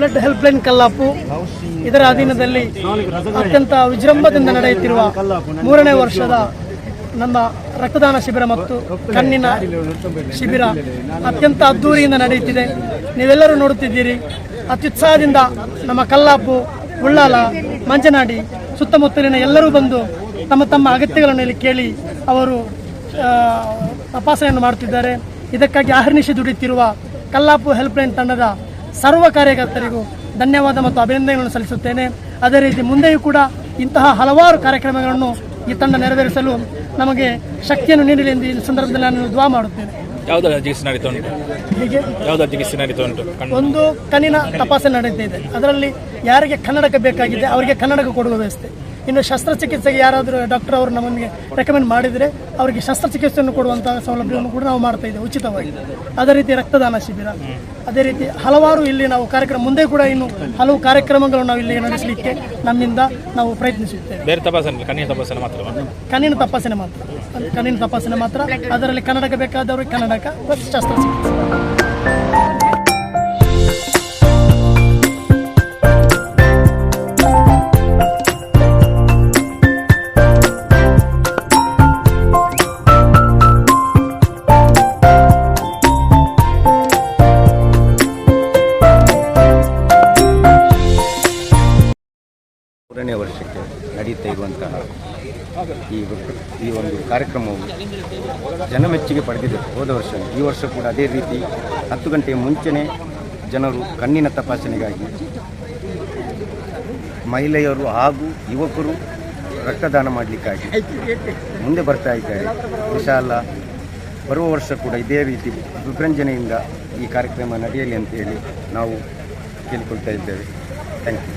Blood helpline Kallapu ಇದರ ಅಧೀನದಲ್ಲಿ ಅತ್ಯಂತ ವಿಜೃಂಭದಿಂದ ನಡೆಯುತ್ತಿರುವ 3ನೇ ವರ್ಷದ ನಮ್ಮ ರಕ್ತದಾನ ಶಿಬಿರ ಮತ್ತು ಕಣ್ಣಿನ ಶಿಬಿರ ಅತ್ಯಂತ ಅದ್ದೂರಿಯಿಂದ ನಡೆಯುತ್ತಿದೆ. ನೀವೆಲ್ಲರೂ ನೋಡುತ್ತಿದ್ದೀರಿ. ಅತ್ಯುತ್ಸಾಹದಿಂದ ನಮ್ಮ ಕಲ್ಲಾಪು, ಉಳ್ಳಾಲ, ಮಂಚನಾಡಿ ಸುತ್ತಮುತ್ತಲಿನ ಎಲ್ಲರೂ ಬಂದು ತಮ್ಮ ತಮ್ಮ ಅಗತ್ಯಗಳನ್ನು ಇಲ್ಲಿ ಕೇಳಿ ಅವರು ತಪಾಸಣೆಯನ್ನು ಮಾಡುತ್ತಿದ್ದಾರೆ. ಇದಕ್ಕಾಗಿ ಅಹರ್ನಿಶಿ ದುಡಿಯುತ್ತಿರುವ ಕಲ್ಲಾಪು ಹೆಲ್ಪ್ಲೈನ್ ತಂಡದ ಸರ್ವ ಕಾರ್ಯಕರ್ತರಿಗೂ ಧನ್ಯವಾದ ಮತ್ತು ಅಭಿನಂದನೆಗಳನ್ನು ಸಲ್ಲಿಸುತ್ತೇನೆ. ಅದೇ ರೀತಿ ಮುಂದೆಯೂ ಕೂಡ ಇಂತಹ ಹಲವಾರು ಕಾರ್ಯಕ್ರಮಗಳನ್ನು ಈ ತಂಡ ನೆರವೇರಿಸಲು ನಮಗೆ ಶಕ್ತಿಯನ್ನು ನೀಡಲಿ ಎಂದು ಈ ಸಂದರ್ಭದಲ್ಲಿ ನಾನು ದುವಾ ಮಾಡುತ್ತೇನೆ. ಒಂದು ಕಣ್ಣಿನ ತಪಾಸಣೆ ನಡೀತಿದೆ. ಅದರಲ್ಲಿ ಯಾರಿಗೆ ಕನ್ನಡಕ ಬೇಕಾಗಿದೆ ಅವರಿಗೆ ಕನ್ನಡಕ ಕೊಡುವ ವ್ಯವಸ್ಥೆ. ಇನ್ನು ಶಸ್ತ್ರಚಿಕಿತ್ಸೆಗೆ ಯಾರಾದರೂ ಡಾಕ್ಟರ್ ಅವರು ನಮಗೆ ರೆಕಮೆಂಡ್ ಮಾಡಿದರೆ ಅವರಿಗೆ ಶಸ್ತ್ರಚಿಕಿತ್ಸೆಯನ್ನು ಕೊಡುವಂತಹ ಸೌಲಭ್ಯವನ್ನು ಕೂಡ ನಾವು ಮಾಡ್ತಾ ಇದ್ದೇವೆ ಉಚಿತವಾಗಿ. ಅದೇ ರೀತಿ ರಕ್ತದಾನ ಶಿಬಿರ, ಅದೇ ರೀತಿ ಹಲವಾರು ಇಲ್ಲಿ ನಾವು ಕಾರ್ಯಕ್ರಮ ಮುಂದೆ ಕೂಡ ಇನ್ನು ಹಲವು ಕಾರ್ಯಕ್ರಮಗಳು ನಾವು ಇಲ್ಲಿ ನಡೆಸಲಿಕ್ಕೆ ನಮ್ಮಿಂದ ನಾವು ಪ್ರಯತ್ನಿಸುತ್ತೇವೆ. ಕಣ್ಣಿನ ತಪಾಸಣೆ ಮಾತ್ರ. ಅದರಲ್ಲಿ ಕನ್ನಡಕ ಬೇಕಾದವರಿಗೆ ಕನ್ನಡಕ ಪ್ಲಸ್ ಶಸ್ತ್ರಚಿಕಿತ್ಸೆ. ಮೂರನೇ ವರ್ಷಕ್ಕೆ ನಡೀತಾ ಇರುವಂತಹ ಈ ಒಂದು ಕಾರ್ಯಕ್ರಮವು ಜನಮೆಚ್ಚುಗೆ ಪಡೆದಿದೆ. ಹೋದ ವರ್ಷ ಈ ವರ್ಷ ಕೂಡ ಅದೇ ರೀತಿ 10 ಗಂಟೆಯ ಮುಂಚೆನೇ ಜನರು ಕಣ್ಣಿನ ತಪಾಸಣೆಗಾಗಿ ಮಹಿಳೆಯರು ಹಾಗೂ ಯುವಕರು ರಕ್ತದಾನ ಮಾಡಲಿಕ್ಕಾಗಿ ಮುಂದೆ ಬರ್ತಾ ಇದ್ದಾರೆ. ಇನ್ಶಾಅಲ್ಲಾ ಬರುವ ವರ್ಷ ಕೂಡ ಇದೇ ರೀತಿ ವಿಜೃಂಭಣೆಯಿಂದ ಈ ಕಾರ್ಯಕ್ರಮ ನಡೆಯಲಿ ಅಂತೇಳಿ ನಾವು ಕೇಳಿಕೊಳ್ತಾ ಇದ್ದೇವೆ. Thank you.